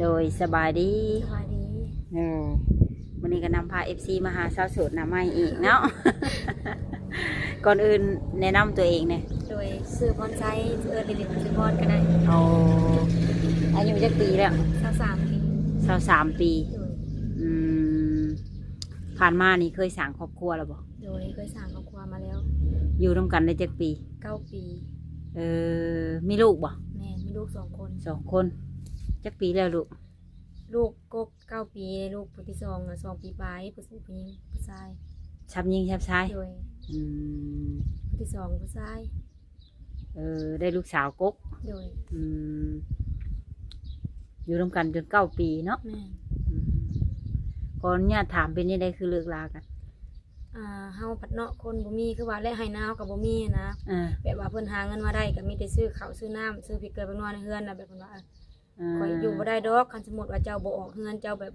โดยสบายดีสบายดีวันนี้ก็นำพา FC มาหาสาวโสดหน้าใหม่อีกเนาะ ก่อนอื่นแนะนำตัวเองเนี่ยโดยซื้อพรไซลิลิตซื้อพรก็ได้เอาอายุจักปีแล้ว23 ปี23 ปีโดยอืมผ่านมานี่เคยสร้างครอบครัวแล้วบ่โดยเคยสร้างครอบครัวมาแล้วอยู่ร่วมกันได้จักปี9 ปีมีลูกบ่แม่มีลูก2 คน2 คนจักปีแล้วลูกก็9 ปีลูกผู้ที่2น่ะ2 ปีปลายผู้หญิงผู้ชายชับยิงชับชายโดยผู้ที่2ผู้ชายได้ลูกสาวกกโดยอยู่ร่วมกันจน9 ปีเนาะแม่ก่อนเนี่ยถามเป็นยังไงคือเลิกลากันเฮาผัดเนาะคนบ่มีคือว่าและให้น้ากับบ่มีนะแบบว่าเพิ่นหาเงินมาได้ก็มีแต่ซื้อข้าวซื้อน้ำซื้อพริกเกลือไปนวดในเฮือนน่ะแบบเพิ่นว่าข่อยอยู่บ่ได้ดอกคันสมมุติว่าเจ้าบ่ออกเฮือนเจ้าแบบ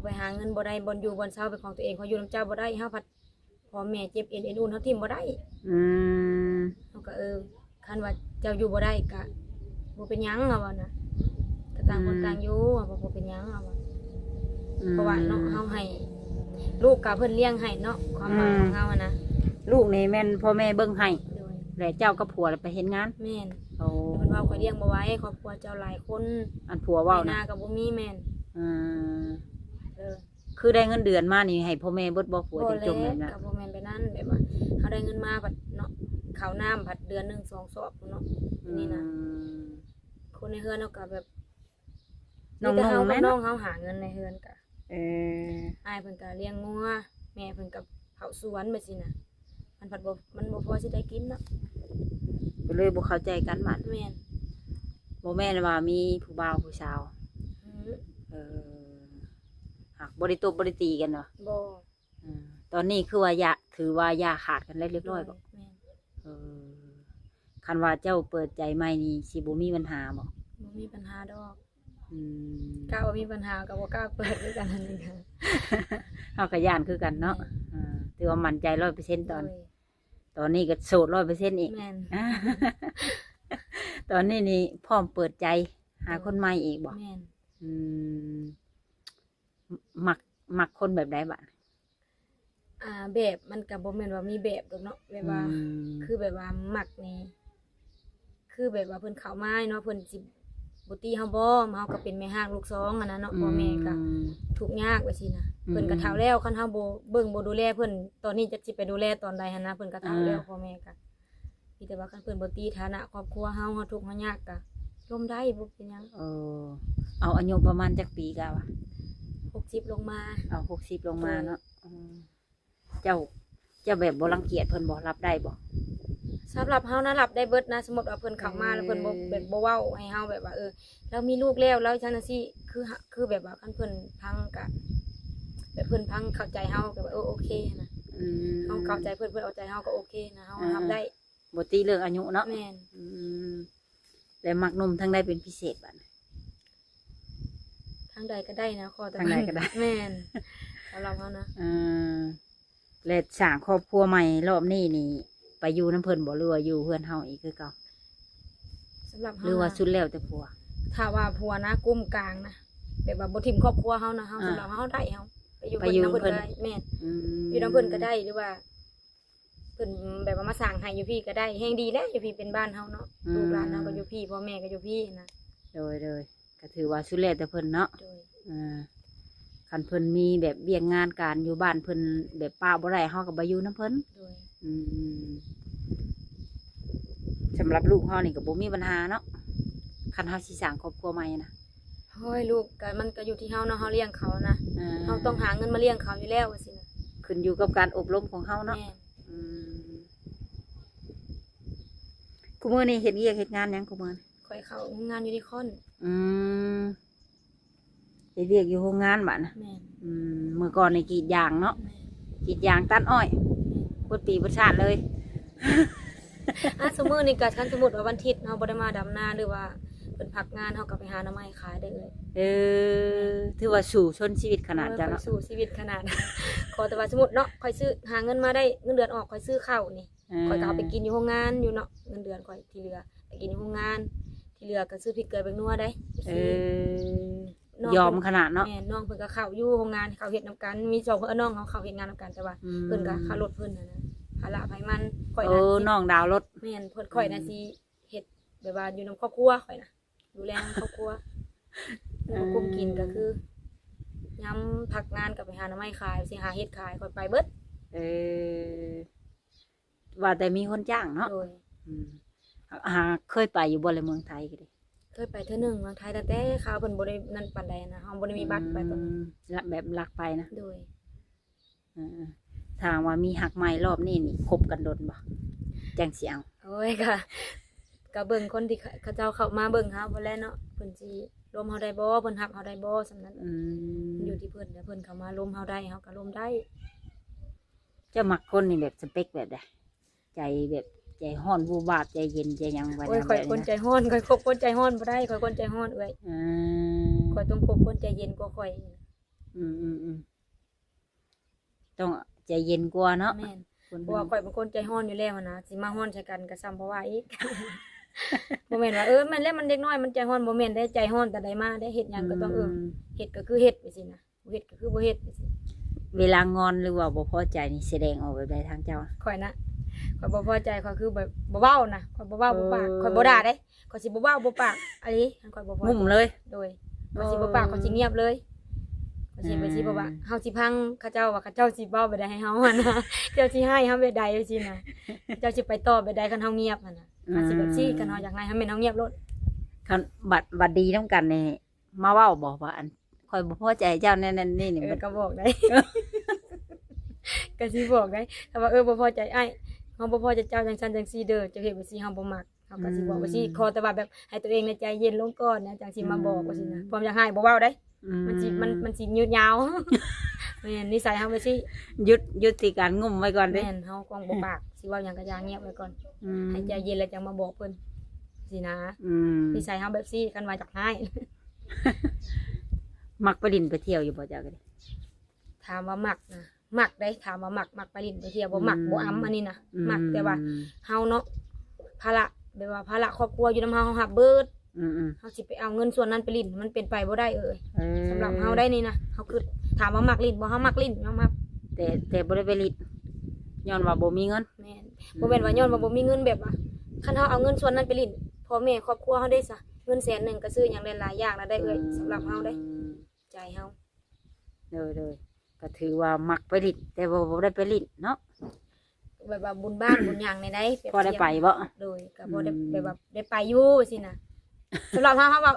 ไปหาเงินบ่ได้บ่อยู่บ่เช้าเป็นของตัวเองข่อยอยู่นำเจ้าบ่ได้เฮาผัดพ่อแม่เจ็บเอ็นอุ่นเฮาทิ่มบ่ได้เฮาก็คันว่าเจ้าอยู่บ่ได้ก็บ่เป็นหยังเฮาว่านะก็ต่างคนต่างอยู่บ่เป็นหยังเฮาว่าเพราะว่าเนาะเฮาให้ลูกกับเพิ่นเลี้ยงให้เนาะความหมายของเฮานะลูกนี่แม่นพ่อแม่เบิ่งให้แล้วเจ้ากับผัวไปเฮ็ดงานแม่นเพิ่นว่าข่อยเลี้ยงบ่ไหวครอบครัวเจ้าหลายคนอันผัวเว้านะก็บ่มีแม่นคือได้เงินเดือนมานี่ให้พ่อแม่เบิดบ่ผัวจังจมแม่นน่ะก็บ่แม่นไปนั่นแบบว่าเฮาได้เงินมาบัดเนาะข้าวน้ำบัดเดือนนึง2 สอบเนาะนี่นะคนในเฮือนเนาะก็แบบน้องๆแม่น้องเฮาหาเงินในเฮือนก็อ้ายเพิ่นก็เลี้ยงงัวแม่เพิ่นก็เผาสวนแบบซี่น่ะมันบ่พอสิได้กินเนาะก็เลยบ่เข้าใจกันบัดแม่นบ่แม่นว่ามีผู้บ่าวผู้สาวหากบ่ได้ตบบ่ได้ตีกันเนาะบ่ตอนนี้คือว่าถือว่าอย่าขาดกันแล้วเรียบร้อยบ่คันว่าเจ้าเปิดใจใหม่นี่สิบ่มีปัญหาบ่มีปัญหาดอกกล้าว่ามีปัญหากับว่ากล้าเปิดด้วยกันนั่นเองค่ะเอากระยานคือกันเนาะถือว่ามั่นใจ100%ตอนนี้ก็โสด100%อีกตอนนี้นี่พร้อมเปิดใจหาคนใหม่อีกบ่มักคนแบบใดบ้างแบบมันกับบ่แม่นว่ามีแบบดอกเนาะแบบว่าคือแบบว่ามักนี่คือแบบว่าเพิ่นเข้ามาเนาะเพิ่นสิบ่ตีเฮาบ่เฮาก็เป็นแม่ห้างลูก2อันนั้นเนาะพ่อแม่ก็ทุกข์ยากว่าซี่นะเพิ่นก็เฒ่าแล้วคันเฮาบ่เบิ่งบ่ดูแลเพิ่นตอนนี้จะสิไปดูแลตอนใดหั่นนะเพิ่นก็เฒ่าแล้วพ่อแม่ก็มีแต่ว่าคันเพิ่นบ่ตีฐานะครอบครัวเฮาทุกข์เฮายากก็ร่วมได้บ่เป็นหยังเอาอายุประมาณจักปีกะวะ60ลงมาเอา60ลงมาเนาะเจ้าแบบบ่รังเกียจเพิ่นบ่รับได้บ่สำหรับเฮานะรับได้เบิดนะสมมุติว่าเพิ่นเข้ามาแล้วเพิ่นบ่แบบบ่เว้าให้เฮาแบบว่าเรามีลูกแล้วจังซี่คือแบบว่าคันเพิ่นพังก็แบบเพิ่นพังเข้าใจเฮาก็แบบโอเคนะเฮาเข้าใจเพิ่นเอาใจเฮาก็โอเคนะเฮารับได้บ่ตีเรื่องอายุเนาะแม่นแล้วมักหนุ่มทางใดเป็นพิเศษบัดทางใดก็ได้นะขอแต่ทางใดก็ได้แม่นสำหรับเฮานะแล้วสร้างครอบครัวใหม่รอบนี้นี่ไปอยู่น้ำเพิ่นบ่หรือว่าอยู่เพื่อนเฮาอีกคือเก่าสำหรับเฮาหรือว่าสุดแล้วแต่ผัวถ้าว่าผัวนะกุ้มกลางนะแบบว่าบ่ทิ่มครอบครัวเฮานะเฮาสำหรับเฮาได้เฮาไปอยู่น้ำเพิ่นก็ได้แม่นอยู่น้ำเพิ่นก็ได้หรือว่าเพิ่นแบบว่ามาสร้างให้อยู่พี่ก็ได้แฮงดีแล้วอยู่พี่เป็นบ้านเฮาเนาะลูกหลานเฮาก็อยู่พี่พ่อแม่ก็อยู่พี่นะโดยก็ถือว่าสุดแล้วแต่เพิ่นเนาะคันเพิ่นมีแบบเวียกงานการอยู่บ้านเพิ่นแบบป้าบ่ได้เฮาก็บ่อยู่น้ำเพิ่นสำหรับลูกเฮานี่ก็บ่มีปัญหาเนาะคันเฮาสิสร้างครอบครัวใหม่นะโอ้ยลูกก็มันก็อยู่ที่เฮาเนาะเฮาเลี้ยงเขานะเฮาต้องหาเงินมาเลี้ยงเขาอยู่แล้วว่าซี่นะขึ้นอยู่กับการอบรมของเฮาเนาะคุมื้อนี้เฮ็ดเวียกเฮ็ดงานหยังคุมื้อข่อยเข้างานอยู่ที่คอนเฮ็ดเวียกอยู่โรงงานบัดนะเมื่อก่อนนี่กรีดยางเนาะกรีดยางตัดอ้อยเบิดปีเบิดชาติเลยสมมุตินี่ก็คันสมมุติว่าวันอาทิตย์เฮาบ่ได้มาดำนาหรือว่าเพิ่นพักงานเฮาก็ไปหาหน่อไม้ขายได้เลยถือว่าสู่ชนชีวิตขนาดจ้ะเนาะสู่ชีวิตขนาดขอแต่ว่าสมมุติเนาะข่อยซื้อหาเงินมาได้เงินเดือนออกข่อยซื้อข้าวนี่ข่อยก็เอาไปกินอยู่โรงงานอยู่เนาะเงินเดือนข่อยที่เหลือไปกินอยู่โรงงานที่เหลือก็ซื้อพริกเกลือแป้งนัวได้ ยอมขนาดเนาะแม่น้องเพิ่นก็เข้าอยู่โรงงานเขาเฮ็ดนํกันมี2คนน้องเขาเฮ็ดงานนํกันแต่ว่าเพิ่นก็ค่ารถเพิ่นน่ะนะภาระไผมันข่อยน่ะน้องดาวรถแม่นเพิ่นข่อยน่ะสิเฮ็ดแบบว่าอยู่นำครอบครัวข่อยน่ะดูแลครอบครัวกุมกินก็คือยามพักงานก็ไปหาหน่อไม้ขายสิหาเฮ็ดขายข่อยไปเบิดว่าแต่มีคนจ้างเนาะโดยเคยไปอยู่บ่เลยเมืองไทยก็ดิเคยไปเทื่อนึงเมืองไทยแต่เขาเพิ่นบ่ได้นั่นปานใดนะเฮาบ่ได้มีบัตรไปตอนนั้นแบบลักไปนะโดยถามว่ามีหักใหม่รอบนี้นี่คบกันโดนบ่จังสิเอาโอ้ยก็เบิ่งคนที่เขาเจ้าเข้ามาเบิ่งเฮาบ่แล้วเนาะเพิ่นสิร่วมเฮาได้บ่เพิ่นฮักเฮาได้บ่สำนั้นอยู่ที่เพิ่นเพิ่นเข้ามาร่วมเฮาได้เฮาก็ร่วมได้เจ้ามักคนนี่แบบสเปคแบบใดใจแบบใจฮ้อนวูบวาบใจเย็นใจหยังโอ้ยข่อยคนใจฮ้อนข่อยคบคนใจฮ้อนบ่ได้ข่อยคนใจฮ้อนเอ้ยข่อยต้องคบคนใจเย็นกว่าข่อยต้องใจเย็นกว่าเนาะแม่นเพราะว่าข่อยเป็นคนใจฮ้อนอยู่แล้วนะสิมาฮ้อนใส่กันก็ซ้ำเพราะว่าอีกบ่แม่นว่าแม่นแล้วมันเด็กน้อยมันใจฮ้อนบ่แม่นได้ใจฮ้อนแต่ใดมาได้เฮ็ดหยังก็ต้องเฮ็ดก็คือเฮ็ดไปสินะบ่เฮ็ดก็คือบ่เฮ็ดไปสิเวลางอนหรือว่าบ่พอใจนี่แสดงออกแบบใดทางเจ้าข่อยนะข่อยบ่พอใจข่อยคือแบบบ่เว้านะข่อยบ่เว้าบ่ปากข่อยบ่ด่าเด้ข่อยสิบ่เว้าบ่ปากอันนี้ข่อยบ่พอมุมเลยโดยข่อยสิบ่ปากข่อยสิเงียบเลยข่อยสิไปสิบ่ว่าเฮาสิพังเขาเจ้าว่าเขาเจ้าสิเว้าไปได้ให้เฮาหั่นนะเจ้าสิให้เฮาไปใดจังซี่นะเจ้าสิไปต่อไปใดคันเฮาเงียบหั่นน่ะเฮาสิแบบซี่กันเฮาอยากให้เฮาแม่นเฮาเงียบโลดคันบัดดีนำกันนี่มาเว้าบ่ว่าอันข่อยบ่พอใจเจ้านั่นนี่มันก็บอกได้ก็สิบอกได้ถ้าว่าบ่พอใจอ้ายเฮาบ่พอใจเจ้าจังซั่นจังซี่เด้อจะเฮ็ดว่าสิเฮาบ่มักเฮาก็สิบอกว่าสิขอแต่ว่าแบบให้ตัวเองในใจเย็นลงก่อนนะจังสิมาบอกว่าสินะพร้อมอยากให้บ่เว้าได้มันสิยืดยาวแม่นนิสัยเฮาว่าสิยุติการงุ่มไว้ก่อนเด้แม่นเฮากองบ่ปากสิเว้าหยังก็อย่าเงียบไว้ก่อนให้ใจเย็นแล้วจังมาบอกเพิ่นสินะนิสัยเฮาแบบซี่คันว่าจักให้มักไปดินไปเที่ยวอยู่บ่เจ้าก็ดิถามว่ามักนะมักได้ถามว่ามักไปลิ้นไปเที่ยวบ่มักบ่อ้ำอันนี้นะมักแต่ว่าเฮาเนาะภาระแบบว่าภาระครอบครัวอยู่นำเฮารับเบิดเฮาสิไปเอาเงินส่วนนั้นไปลิ้นมันเป็นไปบ่ได้สำหรับเฮาได้นี่นะเฮาคือถามว่ามักลิ้นบ่เฮามักลิ้นเฮามักแต่บ่ได้ไปลิ้นย้อนว่าบ่มีเงินแม่นบ่แม่นว่าย้อนว่าบ่มีเงินแบบว่าคันเฮาเอาเงินส่วนนั้นไปลิ้นพ่อแม่ครอบครัวเฮาได้ซะเงิน100,000ก็ซื้อหยังหลายๆอย่างแล้วได้สำหรับเฮาได้ใจเฮาเลยก็ถือว่ามักไปลิ้นแต่ว่าบ่ได้ไปลิ้นเนาะแบบว่าบุญบ้านบุญหยังในได้พอได้ไปบ่โดยก็บ่ได้แบบว่าได้ไปอยู่สินะสำหรับเฮาว่า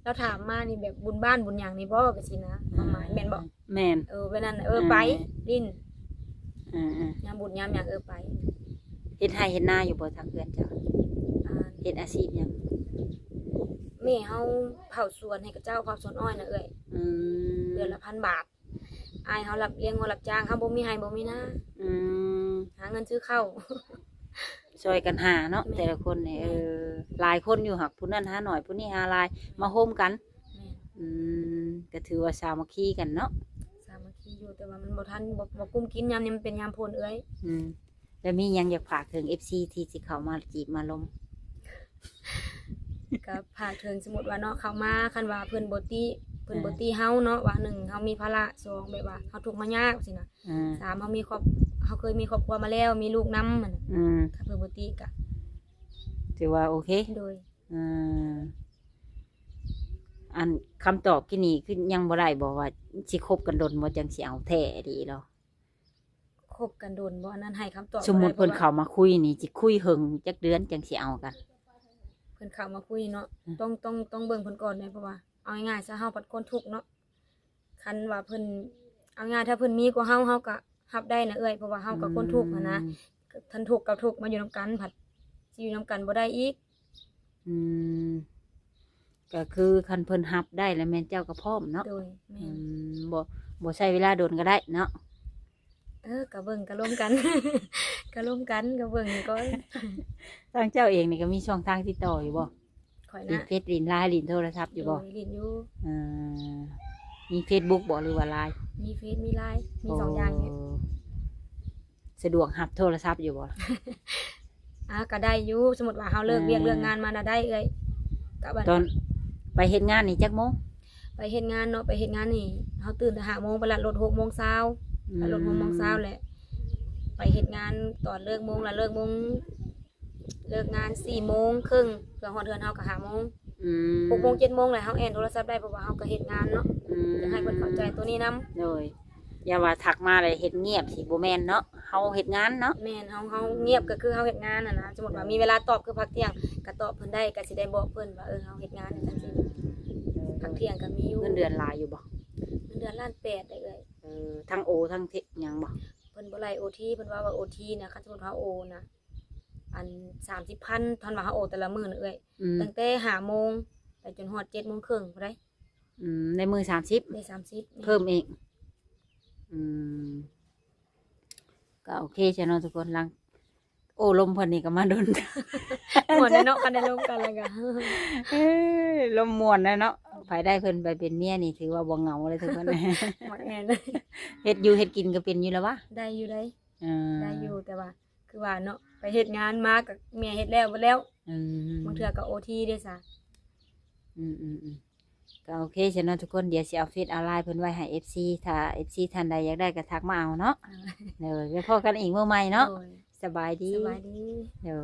เราถามมานี่แบบบุญบ้านบุญหยังนี่บ่ก็สินะความหมายแม่นบ่แม่นเวลานั้นไปลิ้นยามบุญยามหยังไปเฮ็ดไร่เฮ็ดนาอยู่บ่ทางเพื่อนจ้ะเฮ็ดอาชีพหยังแม่เฮาเผาสวนให้กับเจ้าเผาสวนอ้อยน่ะเดือนละ1,000 บาทอายเฮารับเลี้ยงเฮารับจ้างเฮาบ่มีให้บ่มีนาหาเงินซื้อข้าวช่วยกันหาเนาะแต่ละคนนี่หลายคนอยู่หักผู้นั้นหาหน่อยผู้นี้หาหลายมาโฮมกันก็ถือว่าสามัคคีกันเนาะสามัคคีอยู่แต่ว่ามันบ่ทันบ่กุ้มกินยามนี้มันเป็นยามพลแล้วมีหยังอยากฝากถึง FC ที่สิเข้ามาจีบมาลมก็ฝากถึงสมมุติว่าเนาะเข้ามาคันว่าเพิ่นบ่ตีเฮาเนาะว่า1เฮามีภาระ2แบบว่าเฮาทุกข์มายากสินะ3เฮาเคยมีครอบครัวมาแล้วมีลูกนำมันถ้าเพิ่นบ่ตีก็ถือว่าโอเคโดยอันคำตอบที่นี่คือยังบ่ได้บอกว่าสิคบกันดนบ่จังสิเอาแท้ดีเนาะคบกันดนบ่อันนั้นให้คำตอบสมมุติเพิ่นเข้ามาคุยนี่สิคุยหึงจักเดือนจังสิเอากันเพิ่นเข้ามาคุยเนาะต้องเบิ่งเพิ่นก่อนแม่เพราะว่าเอาง่ายๆซะเฮาปัดคนทุกข์เนาะคันว่าเพิ่นเอาง่ายถ้าเพิ่นมีกว่าเฮาก็รับได้นะเพราะว่าเฮาก็คนทุกข์นะทันทุกข์กับทุกข์มาอยู่นำกันผัดสิอยู่นำกันบ่ได้อีกก็คือคันเพิ่นรับได้แล้วแม่นเจ้าก็พร้อมเนาะโดยแม่นบ่ใช้เวลาโดนก็ได้เนาะก็เบิ่งก็ร่วมกันก็ร่วมกันก็เบิ่งก็ทางเจ้าเองนี่ก็มีช่องทางติดต่ออยู่บ่ข่อยนะเฟซไลน์โทรศัพท์อยู่บ่ลิ้นอยู่มี Facebook บ่หรือว่าไลน์มีเฟซมีไลน์มี2อย่างเนี่ยสะดวกรับโทรศัพท์อยู่บ่ก็ได้อยู่สมมุติว่าเฮาเลิกเวียกเรื่องงานมาได้ก็ตอนไปเฮ็ดงานนี่จักโมง ไปเฮ็ดงานเนาะไปเฮ็ดงานนี่เฮาตื่นแต่5 โมงไปละรถ6 โมงเช้าไปรถ6 โมงเช้าแหละไปเฮ็ดงานตอนเลิกโมงละเลิกงาน4 โมงครึ่งเพื่อฮอดเรือนเฮาก็5 โมง6 โมง 7 โมงแหละเฮาแอนโทรศัพท์ได้เพราะว่าเฮาก็เฮ็ดงานเนาะอยากให้เพิ่นเข้าใจตัวนี้นำโดยอย่าว่าทักมาเลยเฮ็ดเงียบสิบ่แม่นเนาะเฮาเฮ็ดงานเนาะแม่นเฮาเงียบก็คือเฮาเฮ็ดงานน่ะนะสมมุติว่ามีเวลาตอบคือพักเที่ยงก็ตอบเพิ่นได้ก็สิได้บอกเพิ่นว่าเฮาเฮ็ดงานจังซี่พักเที่ยงก็มีอยู่เงินเดือนหลายอยู่บ่เงินเดือน1,800,000ได้เอ้ยทั้งโอทั้งเทหยังบ่เพิ่นบ่ไล่ OT เพิ่นว่า OT น่ะคันสมมุติว่าโอนะอัน 30,000 ทันว่าเฮาโอแต่ละมื้อน่ะเอ้ยตั้งแต่5 โมงไปจนฮอด7 โมงครึ่งพุ่นได้ในมื้อ30ได้30เพิ่มอีกก็โอเคจ้ะเนาะทุกคนลังโอ้ลมเพิ่นนี่ก็มาดนม่วนเนาะคันได้ลมกันแล้วก็ลมม่วนนะเนาะไผได้เพิ่นไปเป็นเมียนี่ถือว่าบ่เหงาเลยทุกคนหมดแอนเฮ็ดอยู่เฮ็ดกินก็เป็นอยู่แล้ววะได้อยู่ได้อยู่แต่ว่าคือว่าเนาะไปเฮ็ดงานมากับเมียเฮ็ดแล้วบ่แล้วบางเทื่อก็ OT ได้ซะก็โอเคจ้ะเนาะทุกคนเดี๋ยวสิเอาเฟซเอาไลน์เพิ่นไว้ให้ FC ถ้า FC ท่านใดอยากได้ก็ทักมาเอาเนาะเดี๋ยวพบกันอีกมื้อใหม่เนาะสบายดีสบายดีเดี๋ยว